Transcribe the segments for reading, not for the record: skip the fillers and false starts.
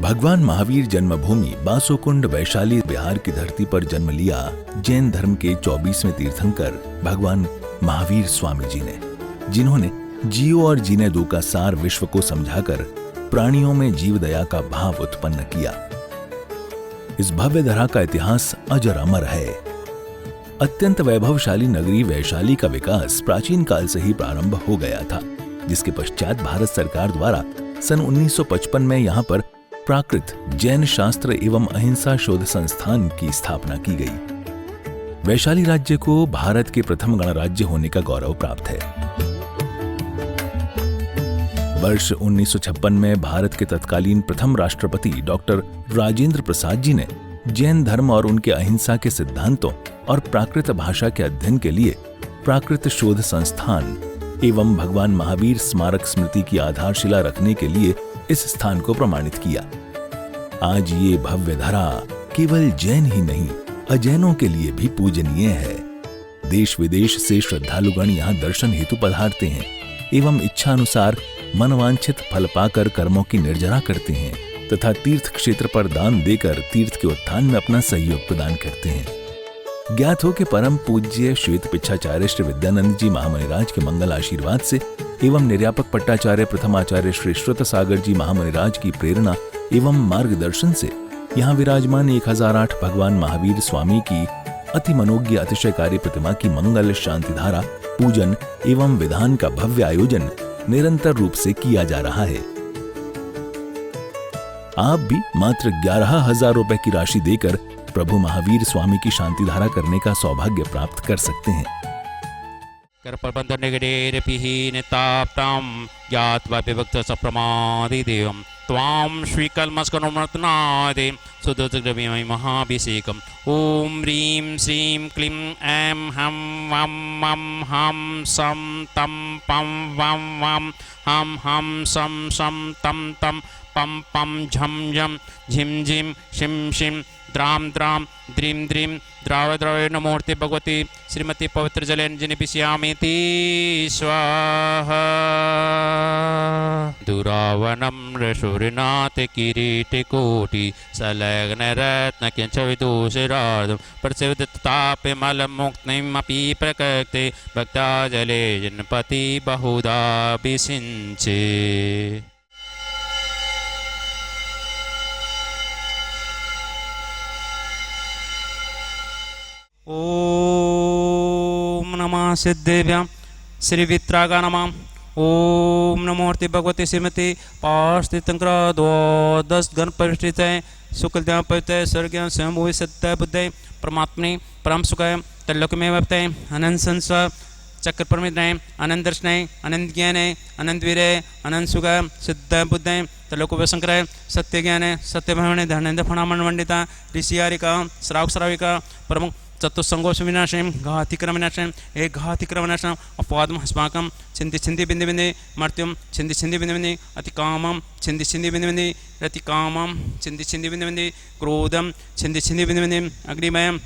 भगवान महावीर जन्मभूमि बासोकुंड वैशाली बिहार की धरती पर जन्म लिया जैन धर्म के 24वें तीर्थंकर भगवान महावीर स्वामी जी ने, जिन्होंने जियो और जीने दो का सार विश्व को समझाकर प्राणियों में जीव दया का भाव उत्पन्न किया। इस भव्य धरा का इतिहास अजर अमर है। अत्यंत वैभवशाली नगरी वैशाली का विकास प्राचीन काल से ही प्रारंभ हो गया था, जिसके पश्चात भारत सरकार द्वारा सन 1955 में यहाँ पर प्राकृत जैन शास्त्र एवं अहिंसा शोध संस्थान की स्थापना की गई। वैशाली राज्य को भारत के प्रथम गणराज्य होने का गौरव प्राप्त है। वर्ष 1956 में भारत के तत्कालीन प्रथम राष्ट्रपति डॉक्टर राजेंद्र प्रसाद जी ने जैन धर्म और उनके अहिंसा के सिद्धांतों और प्राकृत भाषा के अध्ययन के लिए प्राकृत शोध संस्थान एवं भगवान महावीर स्मारक स्मृति की आधारशिला रखने के लिए इस स्थान को प्रमाणित किया। आज ये भव्य धरा केवल जैन ही नहीं, अजैनों के लिए भी पूजनीय है। देश विदेश से श्रद्धालुगण यहाँ दर्शन हेतु पधारते हैं एवं इच्छा अनुसार मनवांछित फल पाकर कर्मों की निर्जरा करते हैं तथा तीर्थ क्षेत्र पर दान देकर तीर्थ के उत्थान में अपना सहयोग प्रदान करते हैं। ज्ञात हो कि परम पूज्य श्वेत पिच्छाचार्य श्री विद्यानंद जी महामुनिराज के मंगल आशीर्वाद से एवं निर्यापक पट्टाचार्य प्रथमाचार्य श्री श्रुत सागर जी महामुनिराज की प्रेरणा एवं मार्गदर्शन से यहाँ विराजमान 1008 भगवान महावीर स्वामी की अति मनोज्ञ अतिशयकारी प्रतिमा की मंगल शांति धारा पूजन एवं विधान का भव्य आयोजन निरंतर रूप से किया जा रहा है। आप भी मात्र 11,000 रुपए की राशि देकर प्रभु महावीर स्वामी की शांति धारा करने का सौभाग्य प्राप्त कर सकते हैं। ज्ञात्वा विभक्त सप्रमादिदेवं त्वां श्रीकल्मषकर्मर्तनादे सुदुर्गविमय महाभिषेकम् ॐ ह्रीं श्रीं क्लीं ऐं हं वं मं हं सं तं पं वं वं हं हं सं सं तं तं पं पं झं झं झिं झिं शिं शिं द्रां द्रां द्रीं द्रीं द्राव द्रवे नमोर्ते भगवती श्रीमती पवित्र जलेन जिनिपिष्यामीति स्वाहा। दुरावनं रशुरिनाथ किरीटिकोटि संलग्न रत्न किंच विदूषरार्धं प्रसिद्धतापे मलमुक्तिमपि प्रकृते भक्ता जले जनपति बहुधा विसिंचे। ओम नमः सिद्धेभ्यां श्री वित्रागा नमः। ओम नमोर्ति भगवती श्रीमती पार्षतीर्थंकर द्वादश गण परिष्ठितय शुक्लद्या पवित्र स्वर्गीय स्वयं सत्य बुद्धय परमात्मने परम सुखाय तल्लोकमेव वक्तय अनंत संसार चक्र परमितनय अनंत दर्शनय अनंत ज्ञानय अनंत वीरय अनंत सुखाय सिद्ध बुद्धय तल्लोक वसंकराय सत्य ज्ञानय सत्य भवने धनेन्द्र फणामण मंडिता ऋषियारिका श्रावक श्राविका प्रमुख चतुस्संगोष विनाशम घातिक्रम विनाशम एक घातिक्रम विनाशम अपवादम अस्माकं छिंदि छिंदि बिंदि बिंदि मर्त्युम छिंदि छिंदि बिंदि बिंदि अति कामम छिंदि छिंदि बिंदि बिंदि रति कामम छिंदि छिंदि बिंदि बिंदि क्रोधम छिंदि छिंदि बिंदि बिंदि अग्निमयम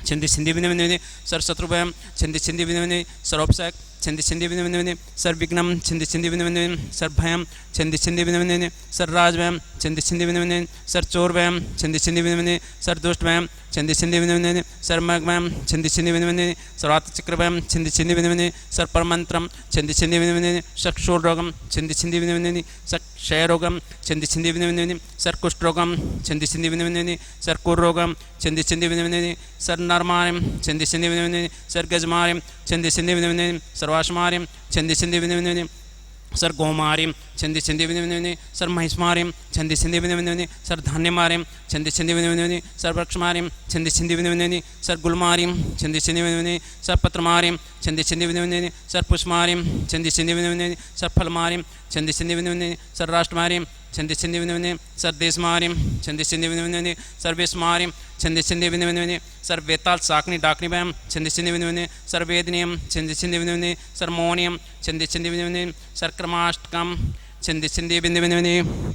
छिंदि छिंदि बिंदि बिंदि सर्वशत्रुभयम छिंदि छिंदि बिंदि बिंदि सर्वोपसक छिंदि छिंदि बिंदि बिंदि सर्वविघ्नम छिंदि छिंदि बिंदि बिंदि सर्वभयम छिंदि छिंदि बिंदि बिंदि सर्वराजभयम छिंदि छिंदि बिंदि बिंदि सर्वचोरभयम छिंदि छिंदि बिंदि बिंदि सर्वदुष्टभयम छिंदि छिंदि बिंदि बिंदि सर्वमग्भयम छिंदि छिंदि बिंदि बिंदि सर्वात्मचक्रभयम छिंदि छिंदि बिंदि बिंदि सर्वपरमंत्रम छिंदि छिंदि बिंदि बिंदि सक्षोरोगम छिंदि छिंदि बिंदि बिंदि क्षयरोगम छिंदि छिंदि बिंदि बिंदि सर्वकुष्ठरोगम छिंदि छिंदि बिंदि बिंदि सर्वकुरोगम छिंदि छिंदि बिंदि बिंदि सर्वनरमारिम छिंदि छिंदि बिंदि बिंदि सर्वगजमारिम छिंदि छिंदि बिंदि बिंदि सर्वाश्मारिम छिंदि छिंदि बिंदि बिंदि sir गौमारिम छिंदि छिंदि बिंदि बिंदि sir महिष्मारिम छिंदि छिंदि बिंदि बिंदि sir धान्यमारिम छिंदि छिंदि बिंदि बिंदि sir वृक्षमारिम छिंदि छिंदि बिंदि बिंदि sir गुलमारिम छिंदि छिंदि बिंदि बिंदि sir पत्रमारिम छिंदि छिंदि बिंदि बिंदि sir पुष्पमारिम छिंदि छिंदि बिंदि बिंदि sir फलमारिम छिंदि छिंदि बिंदि बिंदि sir राष्ट्रमारिम छिंदि छिंदि बिंदि बिंदि sir देशमारिम छिंदि छिंदि बिंदि बिंदि sir वेशमारिम छिंदि छिंदि बिंदि बिंदि sir वेताल साकनी डाकनी बैम छिंदि छिंदि बिंदि बिंदि sir वेदनियम छिंदि छिंदि बिंदि बिंदि sir मौनियम छिंदि छिंदि बिंदि बिंदि sir क्रमाष्टकम छिंदि छिंदि बिंदि बिंदि बिंदि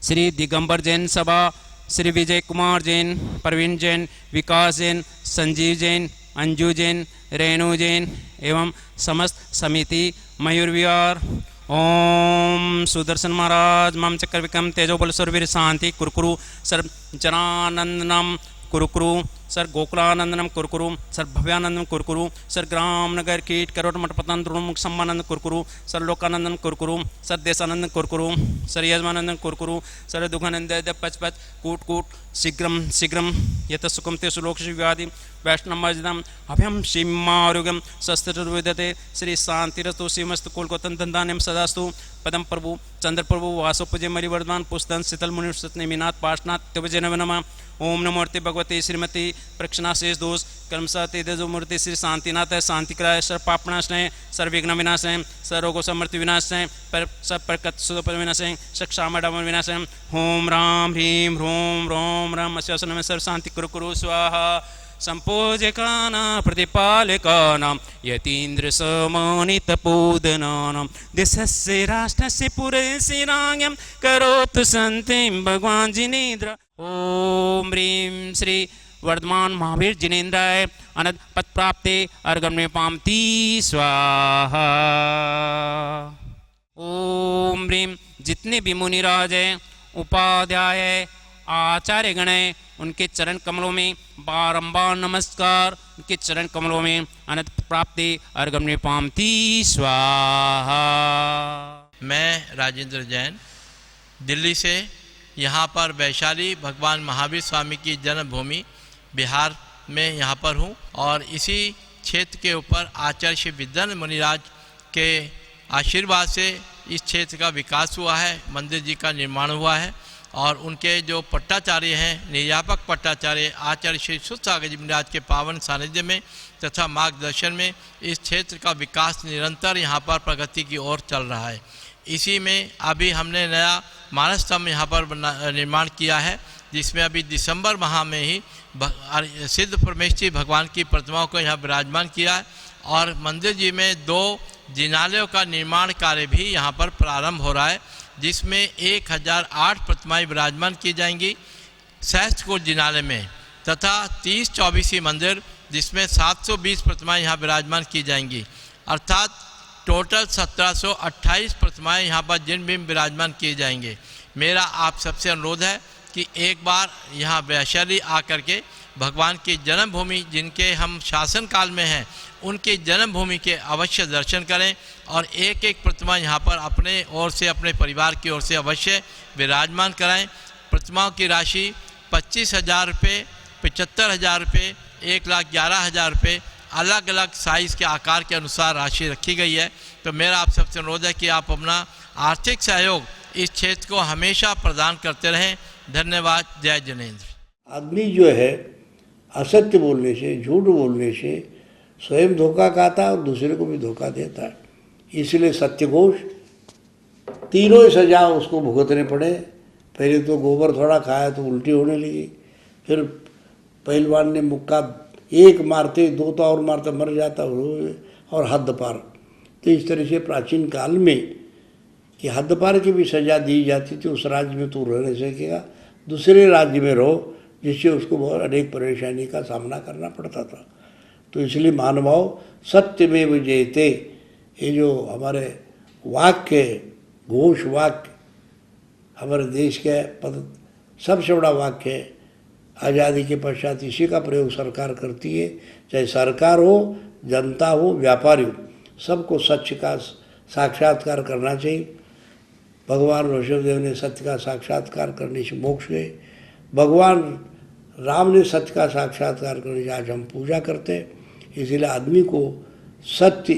Shri Digambar Jain सभा श्री विजय कुमार जैन प्रवीण जैन विकास जैन संजीव जैन अंजू जैन रेणु जैन एवं समस्त समिति मयूर विहार ओम सुदर्शन महाराज मम चक्र विक्रम तेजोबल सुरवीर शांति कुरकुरु sir जनानंदनम कुरकुरु sir गोकुलानंदनम कुरकुरु sir Bhavyanandanam कुरकुरु sir ग्राम नगर कीट करोट मठपतन द्रोणमुख सम्मानंद कुरकुरु सर लोकानंदन कुरकुरु सर देशानंदन कुरकुरु सर यजमानंदन कुरकुरु सर दुखानंद पच पच कूट कूट शीघ्रम शीघ्रम यत सुखम ते सुलोक व्याधि वैष्णवजनम अभ्यम सीमारोग्यम शस्त्रविदते श्री शांतिरस्तु श्रीमस्तु कुलकोतन धन्धान्यम सदास्तु पदम प्रभु चंद्र प्रभु वासोपजय मरिवर्धमान पुस्तन शीतल मुनिषत निमिनाथ पाशनाथ त्वजय नमः। ओम नमोर्ति भगवती श्रीमती प्रक्षणा शेष दोष कर्मसा तेजो मूर्ति श्री शांतिनाथ है शांतिक्राय सर पापनाशय सर विघ्न विनाशय सर रोगो समृद्धि विनाशय पर सब प्रकट सुपर विनाशय सक्षाम डम विनाशय। ओम राम ह्रीं ह्रोम रोम राम अश्वसन में सर शांति कुरु कुरु स्वाहा संपूजकानां प्रतिपालकानां यतीन्द्र समोनितपूदनानां देशस्य राष्ट्रस्य पुरस्य राज्ञं करोतु शान्तिं भगवान् जिनेन्द्र। ओम ह्रीं श्री वर्धमान महावीर जिनेन्द्राय अनद पद प्राप्ते अर्घ्य पामती स्वाहा। ओम ह्रीं जितने भी मुनिराज हैं उपाध्याय है आचार्य गण हैं उनके चरण कमलों में बारंबार नमस्कार उनके चरण कमलों में अनंत प्राप्ति अर्घ्य पामती स्वाहा। मैं राजेंद्र जैन दिल्ली से यहाँ पर वैशाली भगवान महावीर स्वामी की जन्मभूमि बिहार में यहाँ पर हूँ और इसी क्षेत्र के ऊपर आचार्य श्री विद्यानंद मुनिराज के आशीर्वाद से इस क्षेत्र का विकास हुआ है, मंदिर जी का निर्माण हुआ है और उनके जो पट्टाचार्य हैं निर्यापक पट्टाचार्य आचार्य श्री सुसागर जी महाराज के पावन सानिध्य में तथा मार्गदर्शन में इस क्षेत्र का विकास निरंतर यहाँ पर प्रगति की ओर चल रहा है। इसी में अभी हमने नया मानस स्तंभ यहाँ पर निर्माण किया है जिसमें अभी दिसंबर माह में ही सिद्ध परमेश्वरी भगवान की प्रतिमाओं को यहाँ विराजमान किया है और मंदिर जी में 2 जिनालयों का निर्माण कार्य भी यहाँ पर प्रारंभ हो रहा है जिसमें 1008 प्रतिमाएं विराजमान की जाएंगी सहस्त्रकूट जिनालय में तथा 30-24 मंदिर जिसमें 720 प्रतिमाएं यहाँ विराजमान की जाएंगी अर्थात टोटल 1728 प्रतिमाएं यहाँ पर जिन भी विराजमान किए जाएंगे। मेरा आप सबसे अनुरोध है कि एक बार यहाँ वैशाली आकर के भगवान की जन्मभूमि जिनके हम शासन काल में हैं उनकी जन्मभूमि के अवश्य दर्शन करें और एक एक प्रतिमा यहाँ पर अपने ओर से अपने परिवार की ओर से अवश्य विराजमान कराएं। प्रतिमाओं की राशि 25,000 रुपये, 75,000 रुपये, 1,11,000 रुपये अलग अलग साइज़ के आकार के अनुसार राशि रखी गई है। तो मेरा आप सबसे अनुरोध है कि आप अपना आर्थिक सहयोग इस क्षेत्र को हमेशा प्रदान करते रहें। धन्यवाद। जय जिनेन्द्र। आदमी जो है असत्य बोलने से झूठ बोलने से स्वयं धोखा खाता है और दूसरे को भी धोखा देता है। इसलिए सत्यघोष तीनों ही सजा उसको भुगतने पड़े। पहले तो गोबर थोड़ा खाया तो उल्टी होने लगी, फिर पहलवान ने मुक्का एक मारते 2 तो और मारते मर जाता और हद पार। तो इस तरह से प्राचीन काल में कि हद पार की भी सज़ा दी जाती थी। उस राज्य में तू रह नहीं सकेगा, दूसरे राज्य में रहो, जिससे उसको बहुत अनेक परेशानी का सामना करना पड़ता था। तो इसलिए महानुभाव सत्यमेव जयते ये जो हमारे वाक्य घोष वाक्य हमारे देश के पद सबसे बड़ा वाक्य है। आज़ादी के पश्चात इसी का प्रयोग सरकार करती है, चाहे सरकार हो, जनता हो, व्यापारी हो, सबको सत्य का साक्षात्कार करना चाहिए। भगवान ऋषभदेव ने सत्य का साक्षात्कार करने से मोक्ष गए, भगवान राम ने सत्य का साक्षात्कार करने से आज हम पूजा करते हैं। इसीलिए आदमी को सत्य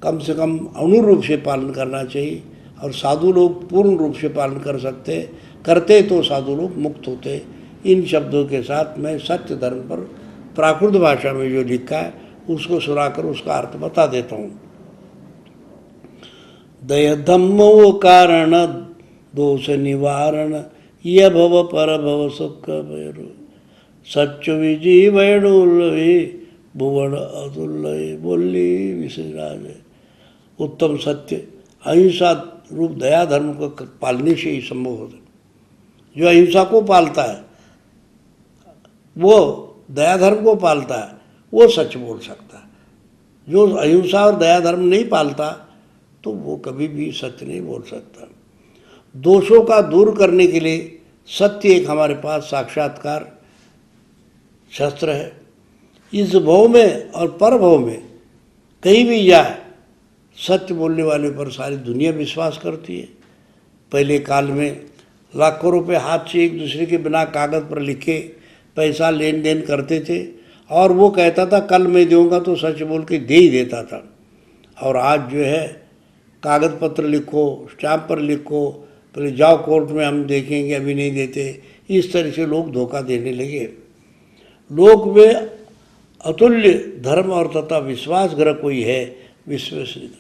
कम से कम अनुरूप से पालन करना चाहिए और साधु लोग पूर्ण रूप से पालन कर सकते करते तो साधु लोग मुक्त होते। इन शब्दों के साथ मैं सत्य धर्म पर प्राकृत भाषा में जो लिखा है उसको सुनाकर उसका अर्थ बता देता हूँ। दय धम्मो कारण दोष निवारण य भव पर भव सुख भैरो सच्च विजी वैडुल्लवे भुवन अतुल्लय बोली विश्वराज। उत्तम सत्य अहिंसा रूप दया धर्म को पालने से ही संभव होता है। जो अहिंसा को पालता है वो दया धर्म को पालता है, वो सच बोल सकता है। जो अहिंसा और दया धर्म नहीं पालता तो वो कभी भी सत्य नहीं बोल सकता। दोषों का दूर करने के लिए सत्य एक हमारे पास साक्षात्कार शस्त्र है। इस भव में और पर भव में कहीं भी जाए सत्य बोलने वाले पर सारी दुनिया विश्वास करती है। पहले काल में लाखों रुपए हाथ से एक दूसरे के बिना कागज़ पर लिखे पैसा लेन देन करते थे, और वो कहता था कल मैं दूंगा, तो सच बोल के दे ही देता था। और आज जो है कागज़ पत्र लिखो, स्टैम्प पर लिखो, पहले जाओ कोर्ट में हम देखेंगे, अभी नहीं देते, इस तरह से लोग धोखा देने लगे। लोक में अतुल्य धर्म और तथा विश्वास ग्रह कोई है विश्वसनीय।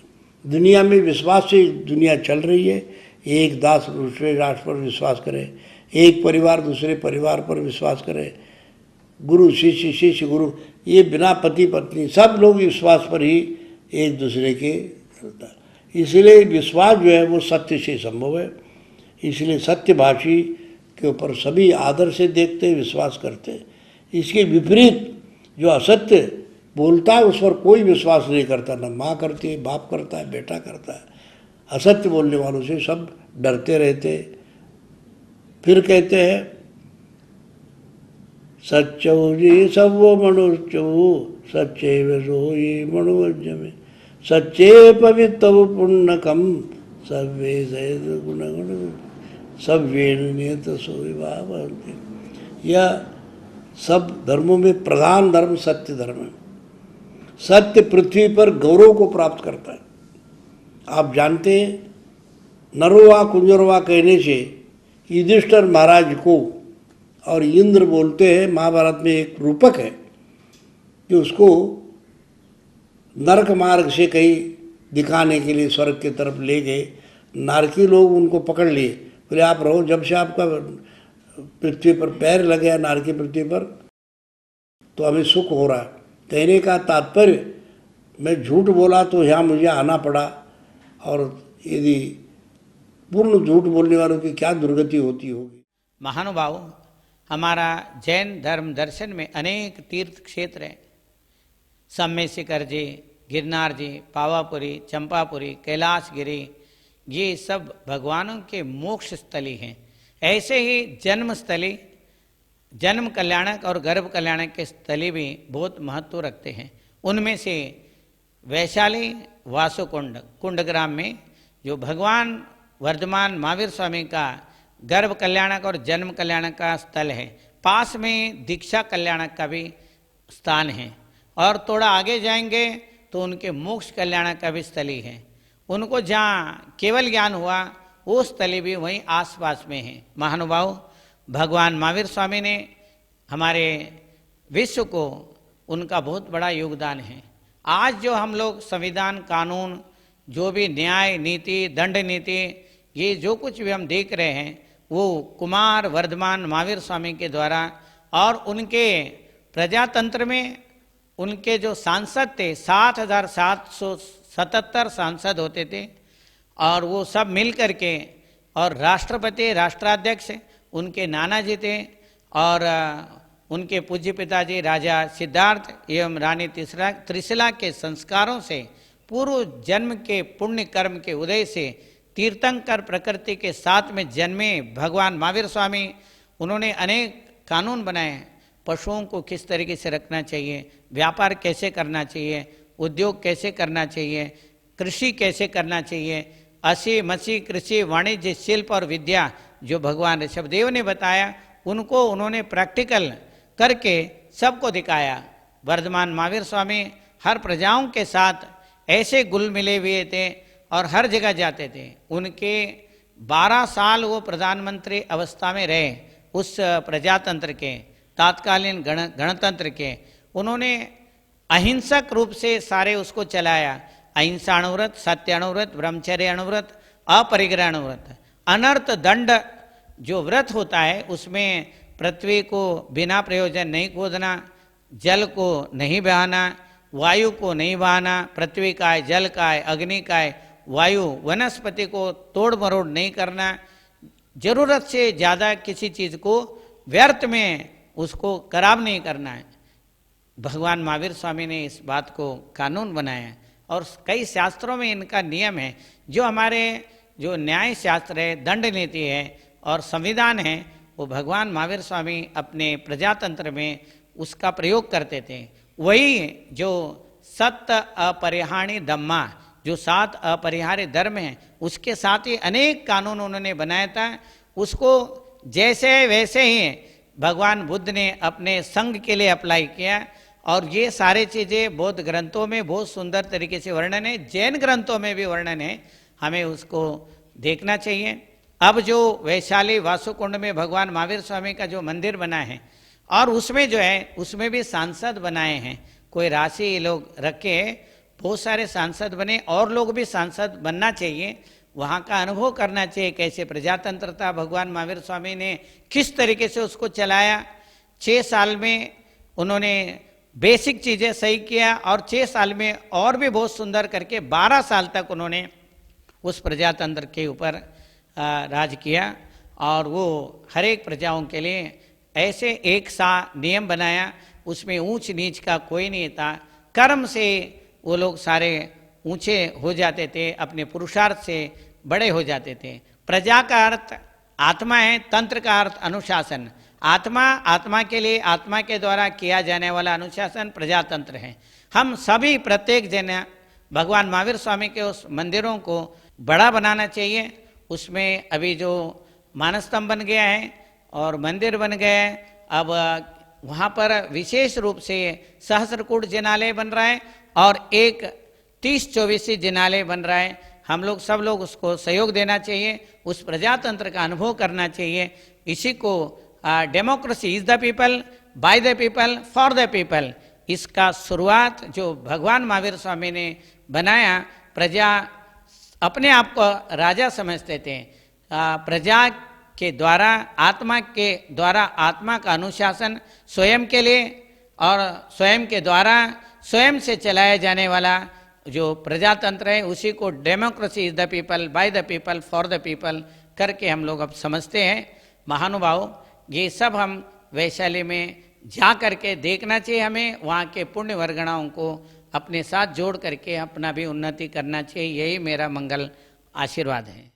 दुनिया में विश्वास से दुनिया चल रही है। एक दास दूसरे राष्ट्र पर विश्वास करे, एक परिवार दूसरे परिवार पर विश्वास करे, गुरु शिष्य शिष्य गुरु, ये बिना पति पत्नी सब लोग विश्वास पर ही एक दूसरे के चलता है। इसलिए विश्वास जो है वो सत्य से संभव है। इसलिए सत्यभाषी के ऊपर सभी आदर से देखते, विश्वास करते। इसके विपरीत जो असत्य बोलता है उस पर कोई विश्वास नहीं करता, न माँ करती है, बाप करता है, बेटा करता है। असत्य बोलने वालों से सब डरते रहते। फिर कहते हैं सच्चौ जी सब मनुष्य सच्चे सोई मनुवज्य में सच्चे पवित्र पुण्यकम सव्वे गुण गुण सव्वे नियत सोई भाव। यह सब धर्मों में प्रधान धर्म सत्य धर्म है। सत्य पृथ्वी पर गौरव को प्राप्त करता है। आप जानते हैं नरोवा कुंजरवा कहने से युधिष्ठिर महाराज को और इंद्र बोलते हैं, महाभारत में एक रूपक है कि उसको नरक मार्ग से कहीं दिखाने के लिए स्वर्ग की तरफ ले गए। नारकी लोग उनको पकड़ लिए, बोले आप रहो, जब से आपका पृथ्वी पर पैर लगे नारकी पृथ्वी पर तो हमें सुख हो रहा है। कहने का तात्पर्य मैं झूठ बोला तो यहाँ मुझे आना पड़ा, और यदि पूर्ण झूठ बोलने वालों की क्या दुर्गति होती होगी। महानुभाव, हमारा जैन धर्म दर्शन में अनेक तीर्थ क्षेत्र हैं। सम्मेशिखर जी, गिरनार जी, पावापुरी, चंपापुरी, कैलाशगिरी, ये सब भगवानों के मोक्ष स्थली हैं। ऐसे ही जन्म स्थली, जन्म कल्याणक और गर्भ कल्याणक के स्थली भी बहुत महत्व रखते हैं। उनमें से वैशाली वासुकुंड कुंडग्राम में जो भगवान वर्धमान महावीर स्वामी का गर्भ कल्याणक और जन्म कल्याणक का स्थल है, पास में दीक्षा कल्याणक का भी स्थान है, और थोड़ा आगे जाएंगे तो उनके मोक्ष कल्याणक का भी स्थली है। उनको जहाँ केवल ज्ञान हुआ वो स्थली भी वहीं आसपास में है। महानुभाव, भगवान महावीर स्वामी ने हमारे विश्व को, उनका बहुत बड़ा योगदान है। आज जो हम लोग संविधान, कानून, जो भी न्याय नीति, दंड नीति, ये जो कुछ भी हम देख रहे हैं वो कुमार वर्धमान महावीर स्वामी के द्वारा, और उनके प्रजातंत्र में उनके जो सांसद थे 7,777 सांसद होते थे, और वो सब मिल कर के, और राष्ट्रपति राष्ट्राध्यक्ष उनके नाना जी थे, और उनके पूज्य पिताजी राजा सिद्धार्थ एवं रानी त्रिशिला के संस्कारों से, पूर्व जन्म के पुण्य कर्म के उदय से तीर्थंकर प्रकृति के साथ में जन्मे भगवान महावीर स्वामी, उन्होंने अनेक कानून बनाए। पशुओं को किस तरीके से रखना चाहिए, व्यापार कैसे करना चाहिए, उद्योग कैसे करना चाहिए, कृषि कैसे करना चाहिए, असी मसी कृषि वाणिज्य शिल्प और विद्या जो भगवान ऋषभदेव ने बताया, उनको उन्होंने प्रैक्टिकल करके सबको दिखाया। वर्धमान महावीर स्वामी हर प्रजाओं के साथ ऐसे गुल मिले हुए थे और हर जगह जाते थे। उनके 12 साल वो प्रधानमंत्री अवस्था में रहे उस प्रजातंत्र के, तात्कालीन गणतंत्र के। उन्होंने अहिंसक रूप से सारे उसको चलाया। अहिंसा अणुव्रत, सत्य अणुव्रत, ब्रह्मचर्य अणुव्रत, अपरिग्रह अणुव्रत। अनर्थ दंड जो व्रत होता है उसमें पृथ्वी को बिना प्रयोजन नहीं खोदना, जल को नहीं बहाना, वायु को नहीं बहाना, पृथ्वी का है, जल का है, अग्नि का है, वायु, वनस्पति को तोड़ मरोड़ नहीं करना, जरूरत से ज़्यादा किसी चीज़ को व्यर्थ में उसको खराब नहीं करना है। भगवान महावीर स्वामी ने इस बात को कानून बनाया। और कई शास्त्रों में इनका नियम है। जो हमारे जो न्याय शास्त्र है, दंड नीति है और संविधान है, वो भगवान महावीर स्वामी अपने प्रजातंत्र में उसका प्रयोग करते थे। वही जो सत्य अपरिहार्य धम्मा, जो 7 अपरिहार्य धर्म हैं, उसके साथ ही अनेक कानून उन्होंने बनाया था। उसको जैसे वैसे ही भगवान बुद्ध ने अपने संघ के लिए अप्लाई किया और ये सारे चीज़ें बौद्ध ग्रंथों में बहुत सुंदर तरीके से वर्णन है, जैन ग्रंथों में भी वर्णन है, हमें उसको देखना चाहिए। अब जो वैशाली वासुकुंड में भगवान महावीर स्वामी का जो मंदिर बना है और उसमें जो है उसमें भी सांसद बनाए हैं, कोई राशि ये लोग रखे, बहुत सारे सांसद बने और लोग भी सांसद बनना चाहिए, वहाँ का अनुभव करना चाहिए कैसे प्रजातंत्र था, भगवान महावीर स्वामी ने किस तरीके से उसको चलाया। 6 साल में उन्होंने बेसिक चीज़ें सही किया और 6 साल में और भी बहुत सुंदर करके 12 साल तक उन्होंने उस प्रजातंत्र के ऊपर राज किया और वो हर एक प्रजाओं के लिए ऐसे एक सा नियम बनाया, उसमें ऊंच नीच का कोई नहीं था। कर्म से वो लोग सारे ऊंचे हो जाते थे, अपने पुरुषार्थ से बड़े हो जाते थे। प्रजा का अर्थ आत्मा है, तंत्र का अर्थ अनुशासन। आत्मा के लिए आत्मा के द्वारा किया जाने वाला अनुशासन प्रजातंत्र है। हम सभी प्रत्येक जन भगवान महावीर स्वामी के उस मंदिरों को बड़ा बनाना चाहिए। उसमें अभी जो मानस्तंभ बन गया है और मंदिर बन गया है, अब वहाँ पर विशेष रूप से सहस्त्रकूट जिनालय बन रहा है और एक 30-24 जिनालय बन रहा है। हम लोग सब लोग उसको सहयोग देना चाहिए, उस प्रजातंत्र का अनुभव करना चाहिए। इसी को democracy is the people, by the people, for the people, इसका शुरुआत जो भगवान महावीर स्वामी ने बनाया। प्रजा अपने आप को राजा समझते थे, प्रजा के द्वारा आत्मा का अनुशासन स्वयं के लिए और स्वयं के द्वारा स्वयं से चलाया जाने वाला जो प्रजातंत्र है, उसी को democracy is the people, by the people, for the people करके हम लोग अब समझते हैं। महानुभाव, ये सब हम वैशाली में जा करके देखना चाहिए। हमें वहाँ के पुण्य वर्गणाओं को अपने साथ जोड़ करके अपना भी उन्नति करना चाहिए। यही मेरा मंगल आशीर्वाद है।